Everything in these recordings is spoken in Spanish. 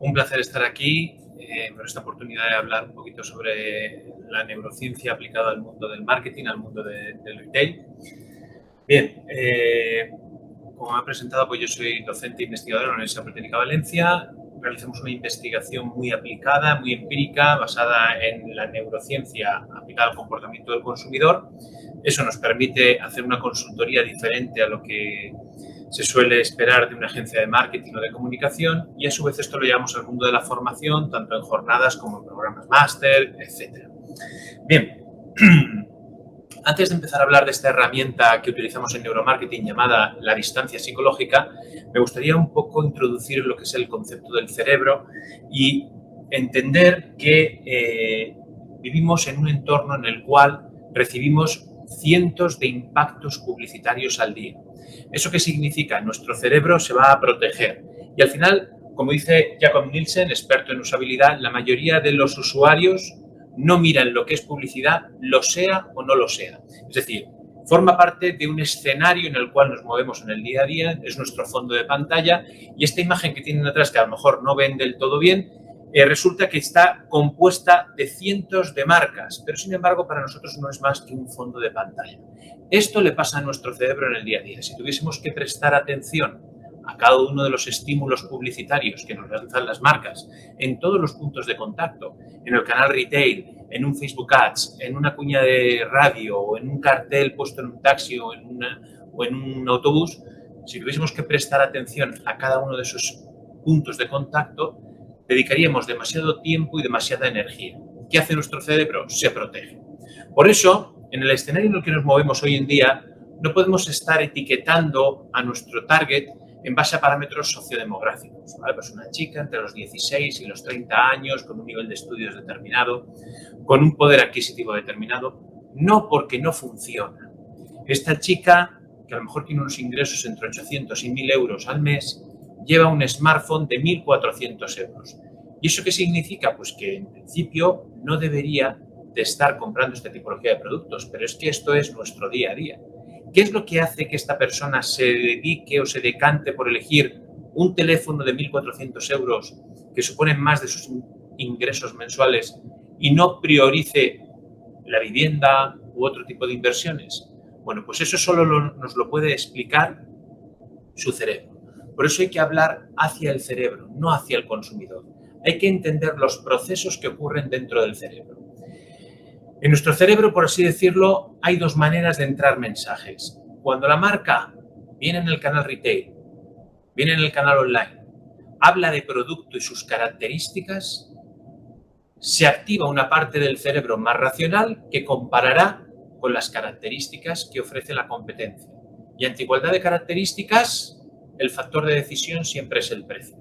Un placer estar aquí por esta oportunidad de hablar un poquito sobre la neurociencia aplicada al mundo del marketing, al mundo del retail. Bien, como me ha presentado, pues yo soy docente e investigador en la Universidad Politécnica de Valencia. Realizamos una investigación muy aplicada, muy empírica, basada en la neurociencia aplicada al comportamiento del consumidor. Eso nos permite hacer una consultoría diferente a lo que se suele esperar de una agencia de marketing o de comunicación, y a su vez esto lo llevamos al mundo de la formación, tanto en jornadas como en programas máster, etc. Bien, antes de empezar a hablar de esta herramienta que utilizamos en neuromarketing llamada la distancia psicológica, me gustaría un poco introducir lo que es el concepto del cerebro y entender que vivimos en un entorno en el cual recibimos cientos de impactos publicitarios al día. ¿Eso qué significa? Nuestro cerebro se va a proteger y al final, como dice Jakob Nielsen, experto en usabilidad, la mayoría de los usuarios no miran lo que es publicidad, lo sea o no lo sea. Es decir, forma parte de un escenario en el cual nos movemos en el día a día, es nuestro fondo de pantalla, y esta imagen que tienen atrás, que a lo mejor no ven del todo bien, resulta que está compuesta de cientos de marcas, pero sin embargo para nosotros no es más que un fondo de pantalla. Esto le pasa a nuestro cerebro en el día a día. Si tuviésemos que prestar atención a cada uno de los estímulos publicitarios que nos lanzan las marcas en todos los puntos de contacto, en el canal retail, en un Facebook Ads, en una cuña de radio o en un cartel puesto en un taxi o en un autobús, si tuviésemos que prestar atención a cada uno de esos puntos de contacto, dedicaríamos demasiado tiempo y demasiada energía. ¿Qué hace nuestro cerebro? Se protege. Por eso, en el escenario en el que nos movemos hoy en día, no podemos estar etiquetando a nuestro target en base a parámetros sociodemográficos, ¿vale? Pues una chica entre los 16 y los 30 años, con un nivel de estudios determinado, con un poder adquisitivo determinado, no porque no funciona. Esta chica, que a lo mejor tiene unos ingresos entre 800 y 1.000 euros al mes, lleva un smartphone de 1.400 euros. ¿Y eso qué significa? Pues que en principio no debería de estar comprando esta tipología de productos, pero es que esto es nuestro día a día. ¿Qué es lo que hace que esta persona se dedique o se decante por elegir un teléfono de 1.400 euros que suponen más de sus ingresos mensuales y no priorice la vivienda u otro tipo de inversiones? Bueno, pues eso solo nos lo puede explicar su cerebro. Por eso hay que hablar hacia el cerebro, no hacia el consumidor. Hay que entender los procesos que ocurren dentro del cerebro. En nuestro cerebro, por así decirlo, hay dos maneras de entrar mensajes. Cuando la marca viene en el canal retail, viene en el canal online, habla de producto y sus características, se activa una parte del cerebro más racional que comparará con las características que ofrece la competencia. Y ante igualdad de características, el factor de decisión siempre es el precio.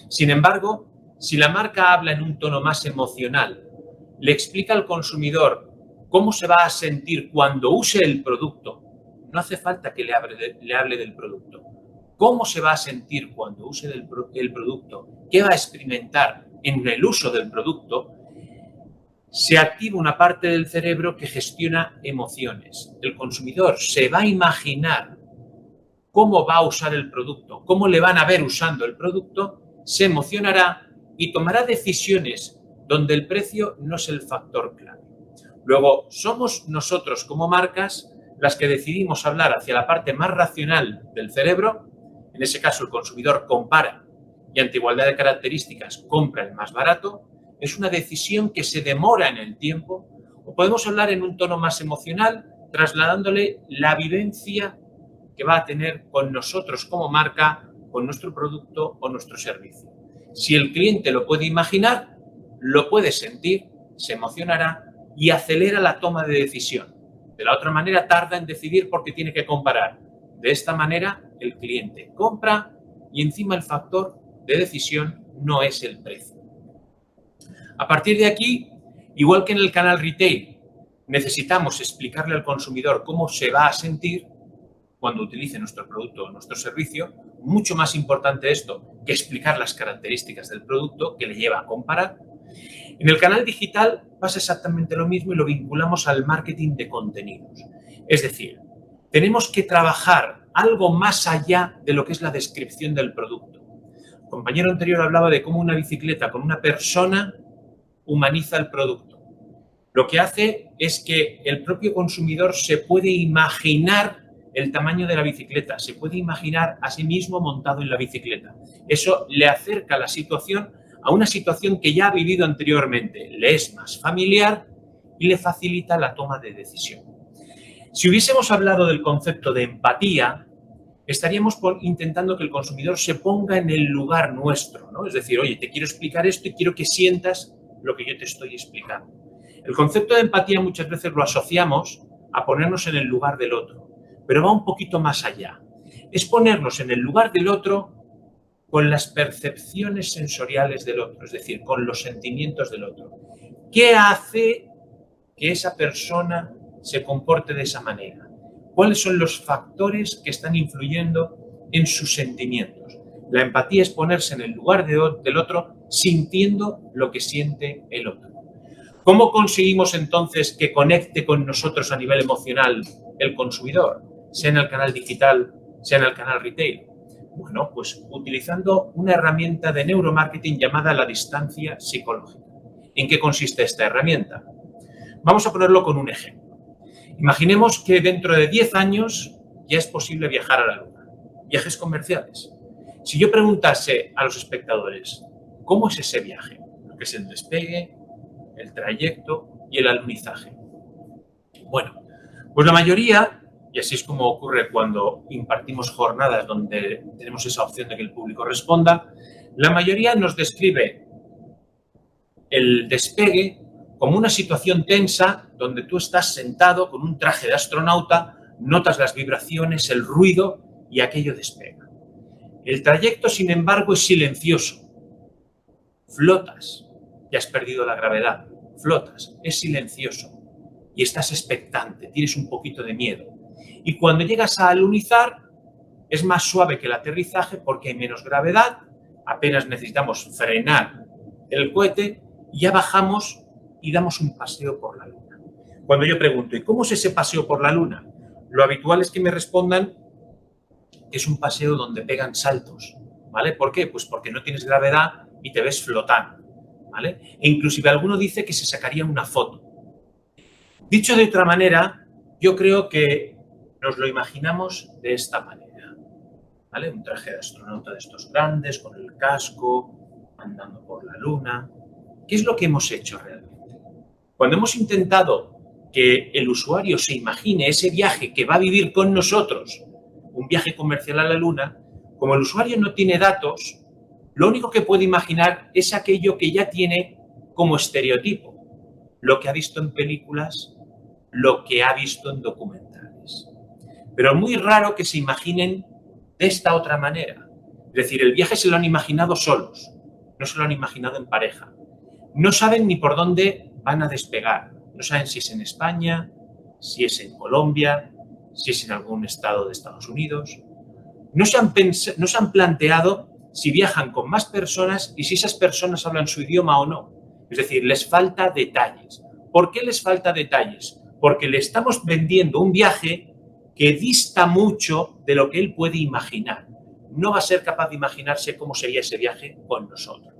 Sin embargo, si la marca habla en un tono más emocional, le explica al consumidor cómo se va a sentir cuando use el producto, no hace falta que le hable del producto, cómo se va a sentir cuando use el producto, qué va a experimentar en el uso del producto, se activa una parte del cerebro que gestiona emociones. El consumidor se va a imaginar cómo va a usar el producto, cómo le van a ver usando el producto, se emocionará y tomará decisiones donde el precio no es el factor clave. Luego, somos nosotros como marcas las que decidimos hablar hacia la parte más racional del cerebro. En ese caso, el consumidor compara y ante igualdad de características compra el más barato. Es una decisión que se demora en el tiempo. O podemos hablar en un tono más emocional, trasladándole la vivencia que va a tener con nosotros como marca, con nuestro producto o nuestro servicio. Si el cliente lo puede imaginar, lo puede sentir, se emocionará y acelera la toma de decisión. De la otra manera, tarda en decidir porque tiene que comparar. De esta manera, el cliente compra y encima el factor de decisión no es el precio. A partir de aquí, igual que en el canal retail, necesitamos explicarle al consumidor cómo se va a sentir cuando utilice nuestro producto o nuestro servicio. Mucho más importante esto que explicar las características del producto que le lleva a comparar. En el canal digital pasa exactamente lo mismo y lo vinculamos al marketing de contenidos. Es decir, tenemos que trabajar algo más allá de lo que es la descripción del producto. compañero anterior hablaba de cómo una bicicleta con una persona humaniza el producto. Lo que hace es que el propio consumidor se puede imaginar el tamaño de la bicicleta, se puede imaginar a sí mismo montado en la bicicleta. Eso le acerca la situación a una situación que ya ha vivido anteriormente, le es más familiar y le facilita la toma de decisión. Si hubiésemos hablado del concepto de empatía, estaríamos intentando que el consumidor se ponga en el lugar nuestro, ¿no? Es decir, oye, te quiero explicar esto y quiero que sientas lo que yo te estoy explicando. El concepto de empatía muchas veces lo asociamos a ponernos en el lugar del otro, pero va un poquito más allá. Es ponernos en el lugar del otro con las percepciones sensoriales del otro, es decir, con los sentimientos del otro. ¿Qué hace que esa persona se comporte de esa manera? ¿Cuáles son los factores que están influyendo en sus sentimientos? La empatía es ponerse en el lugar del otro sintiendo lo que siente el otro. ¿Cómo conseguimos entonces que conecte con nosotros a nivel emocional el consumidor, sea en el canal digital, sea en el canal retail? Bueno, pues utilizando una herramienta de neuromarketing llamada la distancia psicológica. ¿En qué consiste esta herramienta? Vamos a ponerlo con un ejemplo. Imaginemos que dentro de 10 años ya es posible viajar a la Luna, viajes comerciales. Si yo preguntase a los espectadores, ¿cómo es ese viaje? Lo que es el despegue, el trayecto y el alunizaje. Bueno, pues la mayoría, y así es como ocurre cuando impartimos jornadas donde tenemos esa opción de que el público responda, la mayoría nos describe el despegue como una situación tensa donde tú estás sentado con un traje de astronauta, notas las vibraciones, el ruido y aquello despega. El trayecto, sin embargo, es silencioso. Flotas, ya has perdido la gravedad, flotas, es silencioso y estás expectante, tienes un poquito de miedo. Y cuando llegas a alunizar, es más suave que el aterrizaje porque hay menos gravedad, apenas necesitamos frenar el cohete y ya bajamos y damos un paseo por la Luna. Cuando yo pregunto, ¿y cómo es ese paseo por la Luna? Lo habitual es que me respondan que es un paseo donde pegan saltos, ¿vale? ¿Por qué? Pues porque no tienes gravedad y te ves flotando, ¿vale? E inclusive alguno dice que se sacaría una foto. Dicho de otra manera, yo creo que nos lo imaginamos de esta manera, ¿vale? Un traje de astronauta de estos grandes, con el casco, andando por la Luna. ¿Qué es lo que hemos hecho realmente? Cuando hemos intentado que el usuario se imagine ese viaje que va a vivir con nosotros, un viaje comercial a la Luna, como el usuario no tiene datos, lo único que puede imaginar es aquello que ya tiene como estereotipo, lo que ha visto en películas, lo que ha visto en documentales. Pero es muy raro que se imaginen de esta otra manera. Es decir, el viaje se lo han imaginado solos, no se lo han imaginado en pareja. No saben ni por dónde van a despegar. No saben si es en España, si es en Colombia, si es en algún estado de Estados Unidos. No se han planteado si viajan con más personas y si esas personas hablan su idioma o no. Es decir, les falta detalles. ¿Por qué les falta detalles? Porque le estamos vendiendo un viaje que dista mucho de lo que él puede imaginar. No va a ser capaz de imaginarse cómo sería ese viaje con nosotros.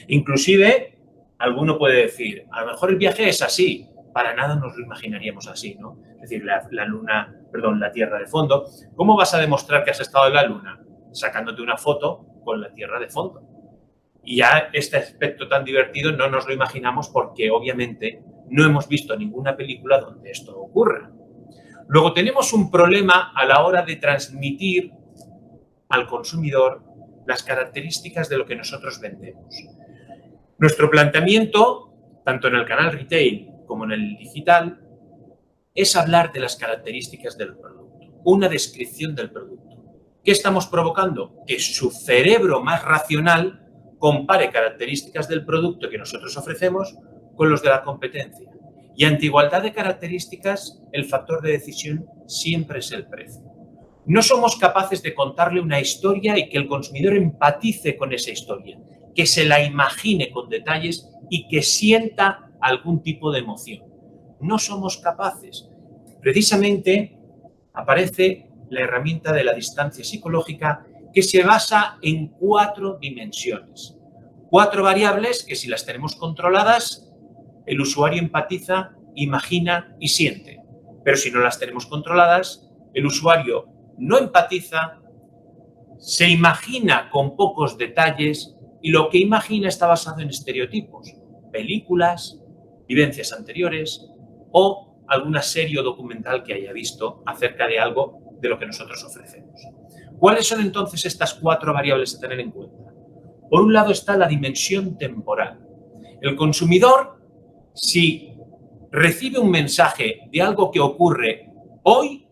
Inclusive, alguno puede decir, a lo mejor el viaje es así, para nada nos lo imaginaríamos así, ¿no? Es decir, la Tierra de fondo. ¿Cómo vas a demostrar que has estado en la Luna? Sacándote una foto con la Tierra de fondo. Y ya este aspecto tan divertido no nos lo imaginamos porque obviamente no hemos visto ninguna película donde esto ocurra. Luego tenemos un problema a la hora de transmitir al consumidor las características de lo que nosotros vendemos. Nuestro planteamiento, tanto en el canal retail como en el digital, es hablar de las características del producto, una descripción del producto. ¿Qué estamos provocando? Que su cerebro más racional compare características del producto que nosotros ofrecemos con los de la competencia. Y ante igualdad de características, el factor de decisión siempre es el precio. No somos capaces de contarle una historia y que el consumidor empatice con esa historia, que se la imagine con detalles y que sienta algún tipo de emoción. No somos capaces. Precisamente aparece la herramienta de la distancia psicológica que se basa en 4 dimensiones. 4 variables que si las tenemos controladas, el usuario empatiza, imagina y siente. Pero si no las tenemos controladas, el usuario no empatiza, se imagina con pocos detalles y lo que imagina está basado en estereotipos, películas, vivencias anteriores o alguna serie o documental que haya visto acerca de algo de lo que nosotros ofrecemos. ¿Cuáles son entonces estas 4 variables a tener en cuenta? Por un lado está la dimensión temporal. El consumidor, si recibe un mensaje de algo que ocurre hoy,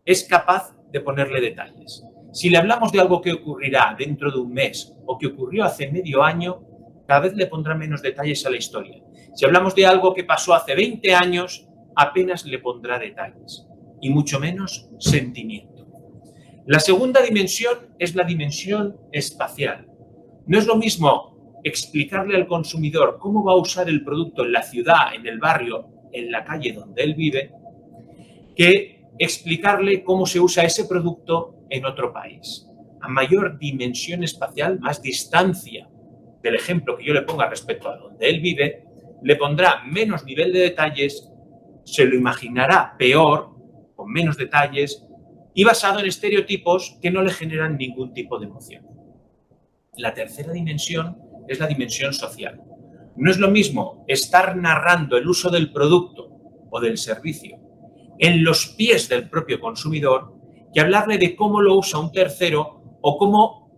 es capaz de ponerle detalles. Si le hablamos de algo que ocurrirá dentro de un mes o que ocurrió hace medio año, cada vez le pondrá menos detalles a la historia. Si hablamos de algo que pasó hace 20 años, apenas le pondrá detalles y mucho menos sentimiento. La segunda dimensión es la dimensión espacial. No es lo mismo explicarle al consumidor cómo va a usar el producto en la ciudad, en el barrio, en la calle donde él vive, que explicarle cómo se usa ese producto en otro país. A mayor dimensión espacial, más distancia del ejemplo que yo le ponga respecto a donde él vive, le pondrá menos nivel de detalles, se lo imaginará peor, con menos detalles y basado en estereotipos que no le generan ningún tipo de emoción. La tercera dimensión es la dimensión social. No es lo mismo estar narrando el uso del producto o del servicio en los pies del propio consumidor que hablarle de cómo lo usa un tercero o cómo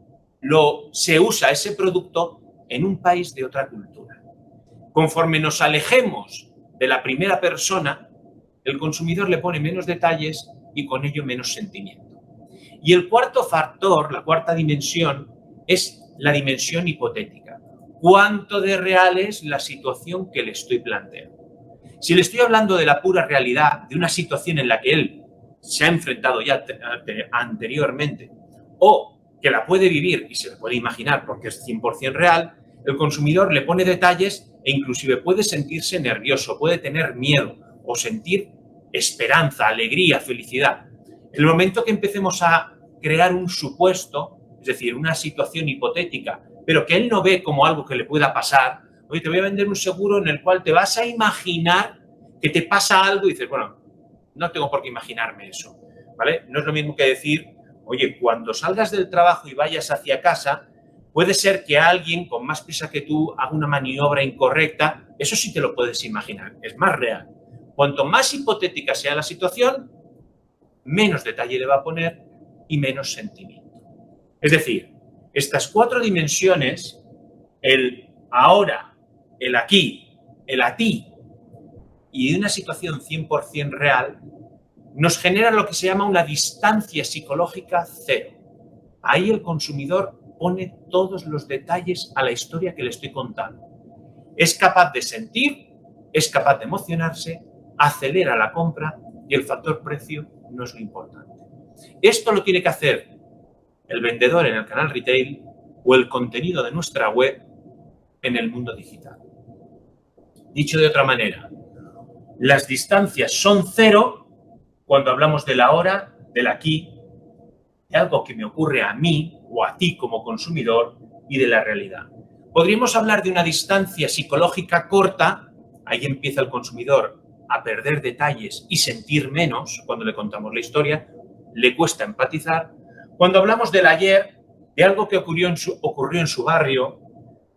se usa ese producto en un país de otra cultura. Conforme nos alejemos de la primera persona, el consumidor le pone menos detalles y con ello menos sentimiento. Y el cuarto factor, la cuarta dimensión, es la dimensión hipotética. ¿Cuánto de real es la situación que le estoy planteando? Si le estoy hablando de la pura realidad, de una situación en la que él se ha enfrentado ya anteriormente o que la puede vivir y se la puede imaginar porque es 100% real, el consumidor le pone detalles e inclusive puede sentirse nervioso, puede tener miedo o sentir esperanza, alegría, felicidad. En el momento que empecemos a crear un supuesto, es decir, una situación hipotética, pero que él no ve como algo que le pueda pasar, oye, te voy a vender un seguro en el cual te vas a imaginar que te pasa algo y dices, bueno, no tengo por qué imaginarme eso, ¿vale? No es lo mismo que decir, oye, cuando salgas del trabajo y vayas hacia casa, puede ser que alguien con más prisa que tú haga una maniobra incorrecta, eso sí te lo puedes imaginar, es más real. Cuanto más hipotética sea la situación, menos detalle le va a poner y menos sentimiento. Es decir, estas 4 dimensiones, el ahora, el aquí, el a ti y una situación 100% real, nos genera lo que se llama una distancia psicológica cero. Ahí el consumidor pone todos los detalles a la historia que le estoy contando. Es capaz de sentir, es capaz de emocionarse, acelera la compra y el factor precio no es lo importante. Esto lo tiene que hacer el vendedor en el canal retail o el contenido de nuestra web en el mundo digital. Dicho de otra manera, las distancias son cero cuando hablamos de la hora, del aquí, de algo que me ocurre a mí o a ti como consumidor y de la realidad. Podríamos hablar de una distancia psicológica corta, ahí empieza el consumidor a perder detalles y sentir menos cuando le contamos la historia, le cuesta empatizar. Cuando hablamos del ayer, de algo que ocurrió en su barrio,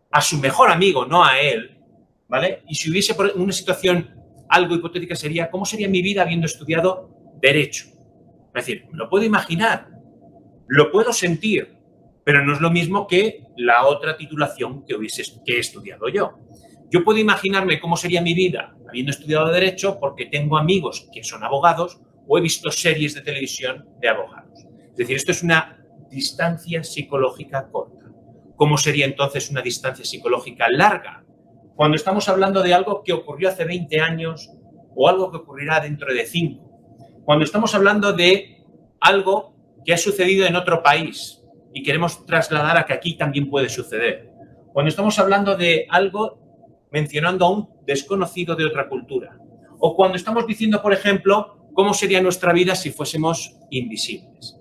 a su mejor amigo, no a él, ¿vale? Y si hubiese una situación algo hipotética sería, ¿cómo sería mi vida habiendo estudiado Derecho? Es decir, lo puedo imaginar, lo puedo sentir, pero no es lo mismo que la otra titulación que he estudiado yo. Yo puedo imaginarme cómo sería mi vida habiendo estudiado Derecho porque tengo amigos que son abogados o he visto series de televisión de abogados. Es decir, esto es una distancia psicológica corta. ¿Cómo sería entonces una distancia psicológica larga? Cuando estamos hablando de algo que ocurrió hace 20 años o algo que ocurrirá dentro de 5. Cuando estamos hablando de algo que ha sucedido en otro país y queremos trasladar a que aquí también puede suceder. Cuando estamos hablando de algo mencionando a un desconocido de otra cultura. O cuando estamos diciendo, por ejemplo, cómo sería nuestra vida si fuésemos invisibles.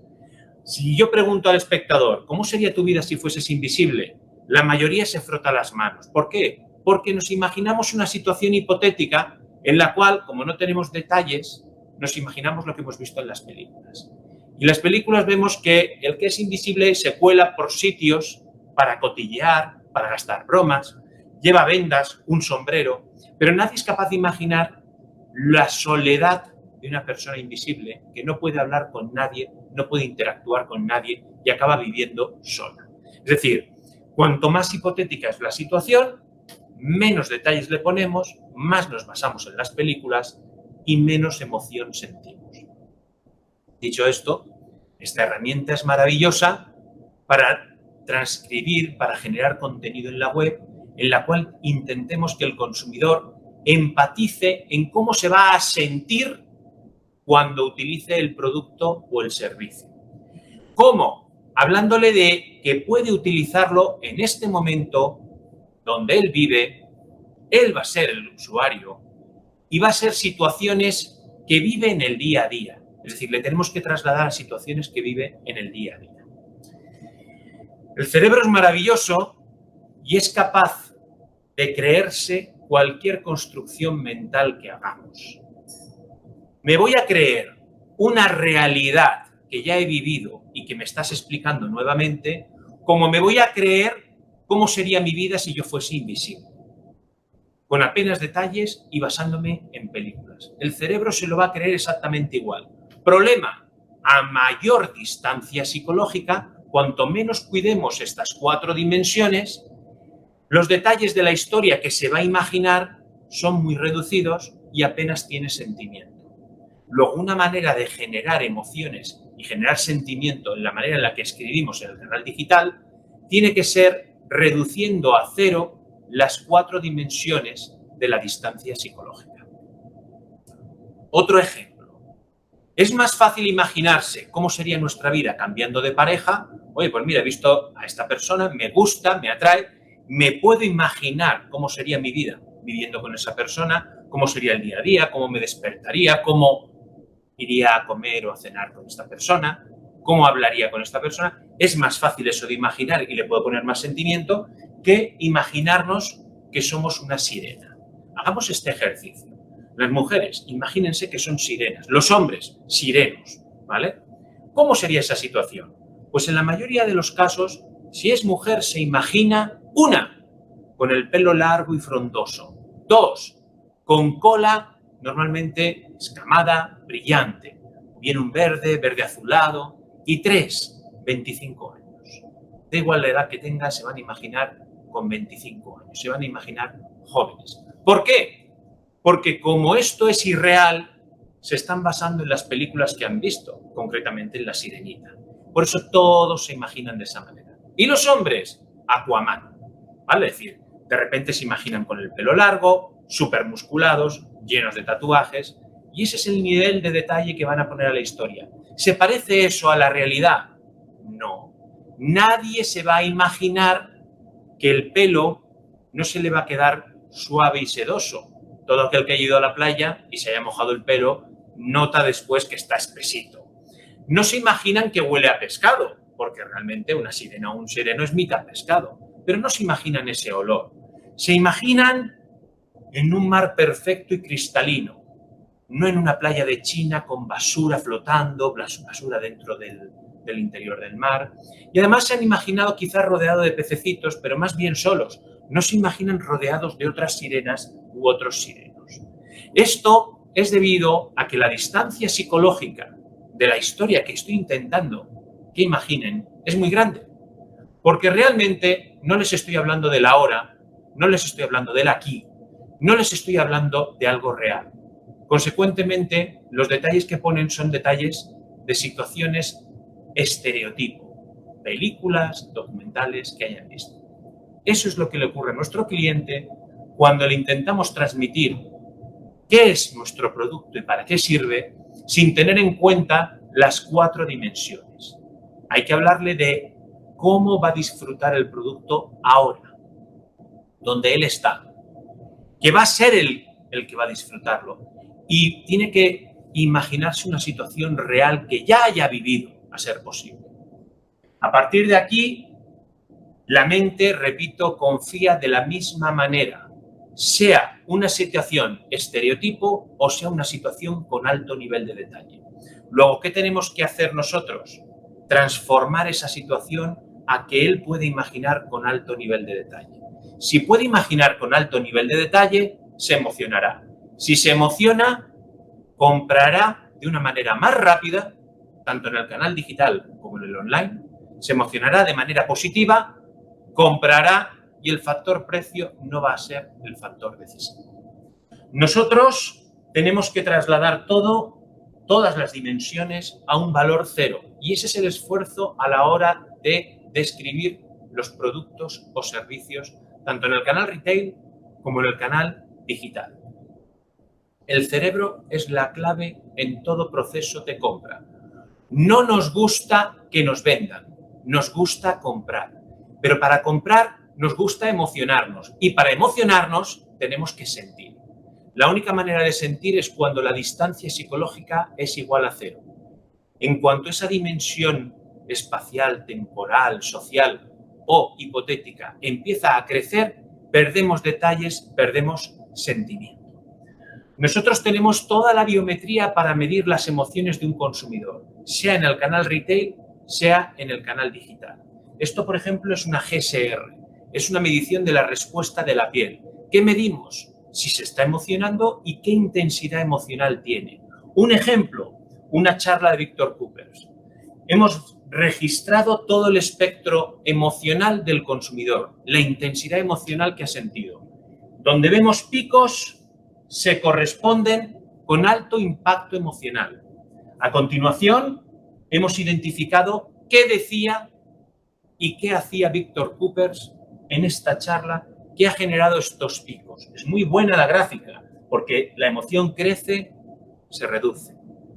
Si yo pregunto al espectador, ¿cómo sería tu vida si fueses invisible? La mayoría se frota las manos. ¿Por qué? Porque nos imaginamos una situación hipotética en la cual, como no tenemos detalles, nos imaginamos lo que hemos visto en las películas. Y en las películas vemos que el que es invisible se cuela por sitios para cotillear, para gastar bromas, lleva vendas, un sombrero, pero nadie es capaz de imaginar la soledad de una persona invisible que no puede hablar con nadie, no puede interactuar con nadie y acaba viviendo sola. Es decir, cuanto más hipotética es la situación, menos detalles le ponemos, más nos basamos en las películas y menos emoción sentimos. Dicho esto, esta herramienta es maravillosa para transcribir, para generar contenido en la web, en la cual intentemos que el consumidor empatice en cómo se va a sentir cuando utilice el producto o el servicio. ¿Cómo? Hablándole de que puede utilizarlo en este momento donde él vive, él va a ser el usuario y va a ser situaciones que vive en el día a día. Es decir, le tenemos que trasladar a situaciones que vive en el día a día. El cerebro es maravilloso y es capaz de creerse cualquier construcción mental que hagamos. Me voy a creer una realidad que ya he vivido y que me estás explicando nuevamente, como me voy a creer cómo sería mi vida si yo fuese invisible, con apenas detalles y basándome en películas. El cerebro se lo va a creer exactamente igual. Problema, a mayor distancia psicológica, cuanto menos cuidemos estas 4 dimensiones, los detalles de la historia que se va a imaginar son muy reducidos y apenas tiene sentimiento. Luego, una manera de generar emociones y generar sentimiento en la manera en la que escribimos en el canal digital tiene que ser reduciendo a 0 las 4 dimensiones de la distancia psicológica. Otro ejemplo. Es más fácil imaginarse cómo sería nuestra vida cambiando de pareja. Oye, pues mira, he visto a esta persona, me gusta, me atrae, me puedo imaginar cómo sería mi vida viviendo con esa persona, cómo sería el día a día, cómo me despertaría, cómo iría a comer o a cenar con esta persona, cómo hablaría con esta persona. Es más fácil eso de imaginar y le puedo poner más sentimiento que imaginarnos que somos una sirena. Hagamos este ejercicio. Las mujeres, imagínense que son sirenas. Los hombres, sirenos, ¿vale? ¿Cómo sería esa situación? Pues en la mayoría de los casos, si es mujer, se imagina, 1, con el pelo largo y frondoso. 2, con cola normalmente escamada, brillante. Bien un verde, verde azulado. Y 3, 25 años. Da igual la edad que tenga, se van a imaginar con 25 años. Se van a imaginar jóvenes. ¿Por qué? Porque como esto es irreal, se están basando en las películas que han visto, concretamente en La Sirenita. Por eso todos se imaginan de esa manera. Y los hombres, Aquaman, ¿vale? Es decir, de repente se imaginan con el pelo largo, súper musculados, llenos de tatuajes, y ese es el nivel de detalle que van a poner a la historia. ¿Se parece eso a la realidad? No. Nadie se va a imaginar que el pelo no se le va a quedar suave y sedoso. Todo aquel que haya ido a la playa y se haya mojado el pelo nota después que está espesito. No se imaginan que huele a pescado, porque realmente una sirena o un sireno es mitad pescado, pero no se imaginan ese olor. Se imaginan en un mar perfecto y cristalino, no en una playa de China con basura flotando, basura dentro del interior del mar. Y además se han imaginado quizás rodeado de pececitos, pero más bien solos. No se imaginan rodeados de otras sirenas u otros sirenos. Esto es debido a que la distancia psicológica de la historia que estoy intentando que imaginen es muy grande. Porque realmente no les estoy hablando del ahora, no les estoy hablando del aquí, no les estoy hablando de algo real. Consecuentemente, los detalles que ponen son detalles de situaciones estereotipo, películas, documentales que hayan visto. Eso es lo que le ocurre a nuestro cliente cuando le intentamos transmitir qué es nuestro producto y para qué sirve, sin tener en cuenta las 4 dimensiones. Hay que hablarle de cómo va a disfrutar el producto ahora, donde él está, que va a ser el que va a disfrutarlo. Y tiene que imaginarse una situación real que ya haya vivido, a ser posible. A partir de aquí, la mente, repito, confía de la misma manera, sea una situación estereotipo o sea una situación con alto nivel de detalle. Luego, ¿qué tenemos que hacer nosotros? Transformar esa situación a que él pueda imaginar con alto nivel de detalle. Si puede imaginar con alto nivel de detalle, se emocionará. Si se emociona, comprará de una manera más rápida, tanto en el canal digital como en el online, se emocionará de manera positiva, comprará y el factor precio no va a ser el factor decisivo. Nosotros tenemos que trasladar todas las dimensiones a un valor cero y ese es el esfuerzo a la hora de describir los productos o servicios tanto en el canal retail como en el canal digital. El cerebro es la clave en todo proceso de compra. No nos gusta que nos vendan, nos gusta comprar. Pero para comprar nos gusta emocionarnos y para emocionarnos tenemos que sentir. La única manera de sentir es cuando la distancia psicológica es igual a cero. En cuanto esa dimensión espacial, temporal, social o hipotética empieza a crecer, perdemos detalles, perdemos sentimiento. Nosotros tenemos toda la biometría para medir las emociones de un consumidor, sea en el canal retail, sea en el canal digital. Esto, por ejemplo, es una GSR, es una medición de la respuesta de la piel. ¿Qué medimos? Si se está emocionando y qué intensidad emocional tiene. Un ejemplo, una charla de Víctor Coopers. Hemos registrado todo el espectro emocional del consumidor, la intensidad emocional que ha sentido. Donde vemos picos, se corresponden con alto impacto emocional. A continuación, hemos identificado qué decía y qué hacía Víctor Coopers en esta charla que ha generado estos picos. Es muy buena la gráfica porque la emoción crece, se reduce,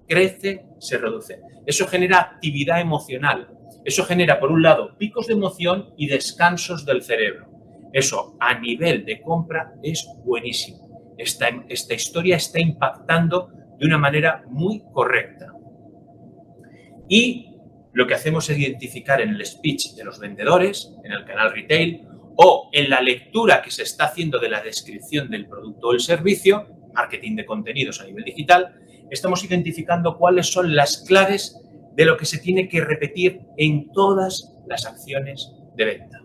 crece, se reduce. Eso genera actividad emocional. Eso genera, por un lado, picos de emoción y descansos del cerebro. Eso, a nivel de compra, es buenísimo. Esta historia está impactando de una manera muy correcta. Y lo que hacemos es identificar en el speech de los vendedores, en el canal retail, o en la lectura que se está haciendo de la descripción del producto o el servicio, marketing de contenidos a nivel digital, estamos identificando cuáles son las claves de lo que se tiene que repetir en todas las acciones de venta.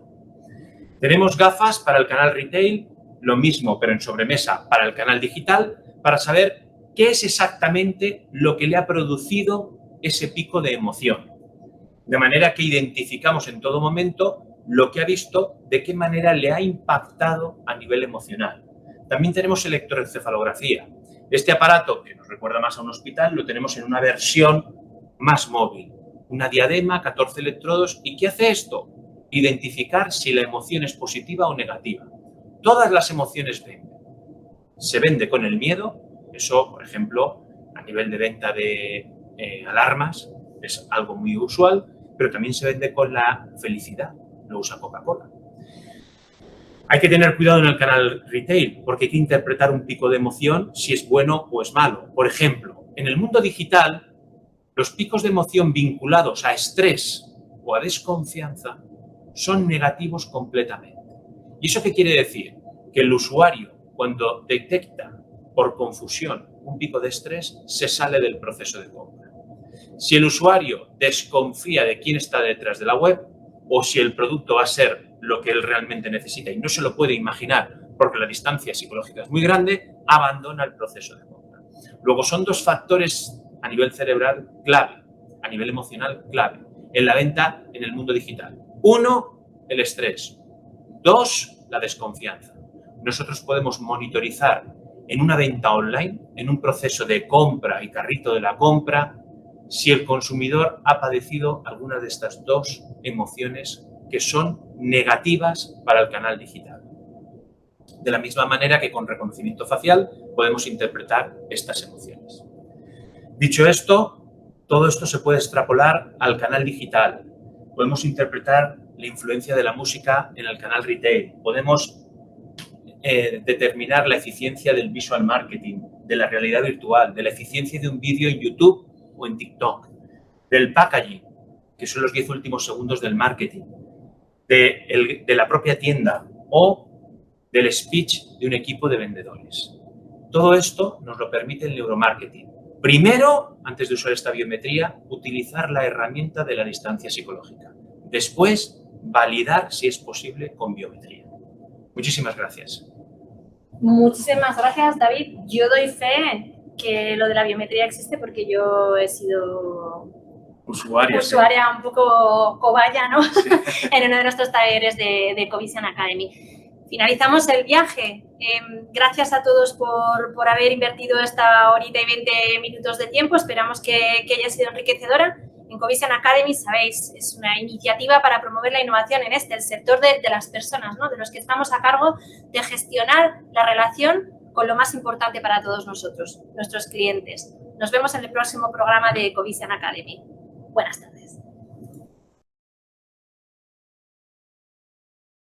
Tenemos gafas para el canal retail, lo mismo pero en sobremesa para el canal digital, para saber qué es exactamente lo que le ha producido ese pico de emoción. De manera que identificamos en todo momento lo que ha visto, de qué manera le ha impactado a nivel emocional. También tenemos electroencefalografía. Este aparato, que nos recuerda más a un hospital, lo tenemos en una versión más móvil. Una diadema, 14 electrodos. ¿Y qué hace esto? Identificar si la emoción es positiva o negativa. Todas las emociones venden. Se vende con el miedo. Eso, por ejemplo, a nivel de venta de alarmas, es algo muy usual, pero también se vende con la felicidad. Lo usa Coca-Cola. Hay que tener cuidado en el canal retail porque hay que interpretar un pico de emoción si es bueno o es malo. Por ejemplo, en el mundo digital, los picos de emoción vinculados a estrés o a desconfianza son negativos completamente. ¿Y eso qué quiere decir? Que el usuario, cuando detecta por confusión un pico de estrés, se sale del proceso de compra. Si el usuario desconfía de quién está detrás de la web o si el producto va a ser lo que él realmente necesita y no se lo puede imaginar porque la distancia psicológica es muy grande, abandona el proceso de compra. Luego son dos factores a nivel cerebral clave, a nivel emocional clave, en la venta en el mundo digital. Uno, el estrés. Dos, la desconfianza. Nosotros podemos monitorizar en una venta online, en un proceso de compra y carrito de la compra, si el consumidor ha padecido alguna de estas dos emociones que son negativas para el canal digital. De la misma manera que con reconocimiento facial podemos interpretar estas emociones. Dicho esto, todo esto se puede extrapolar al canal digital. Podemos interpretar la influencia de la música en el canal retail. Podemos determinar la eficiencia del visual marketing, de la realidad virtual, de la eficiencia de un vídeo en YouTube o en TikTok, del packaging. que son los 10 últimos segundos del marketing, de la propia tienda o del speech de un equipo de vendedores. Todo esto nos lo permite el neuromarketing. Primero, antes de usar esta biometría, utilizar la herramienta de la distancia psicológica. Después, validar si es posible con biometría. Muchísimas gracias. Muchísimas gracias, David. Yo doy fe que lo de la biometría existe porque yo he sido usuaria un poco cobaya, ¿no? Sí. En uno de nuestros talleres de Covision Academy. Finalizamos el viaje. Gracias a todos por haber invertido esta horita y 20 minutos de tiempo. Esperamos que haya sido enriquecedora. En Covision Academy, sabéis, es una iniciativa para promover la innovación en el sector de las personas, ¿no? De los que estamos a cargo de gestionar la relación con lo más importante para todos nosotros, nuestros clientes. Nos vemos en el próximo programa de Covision Academy. Buenas tardes.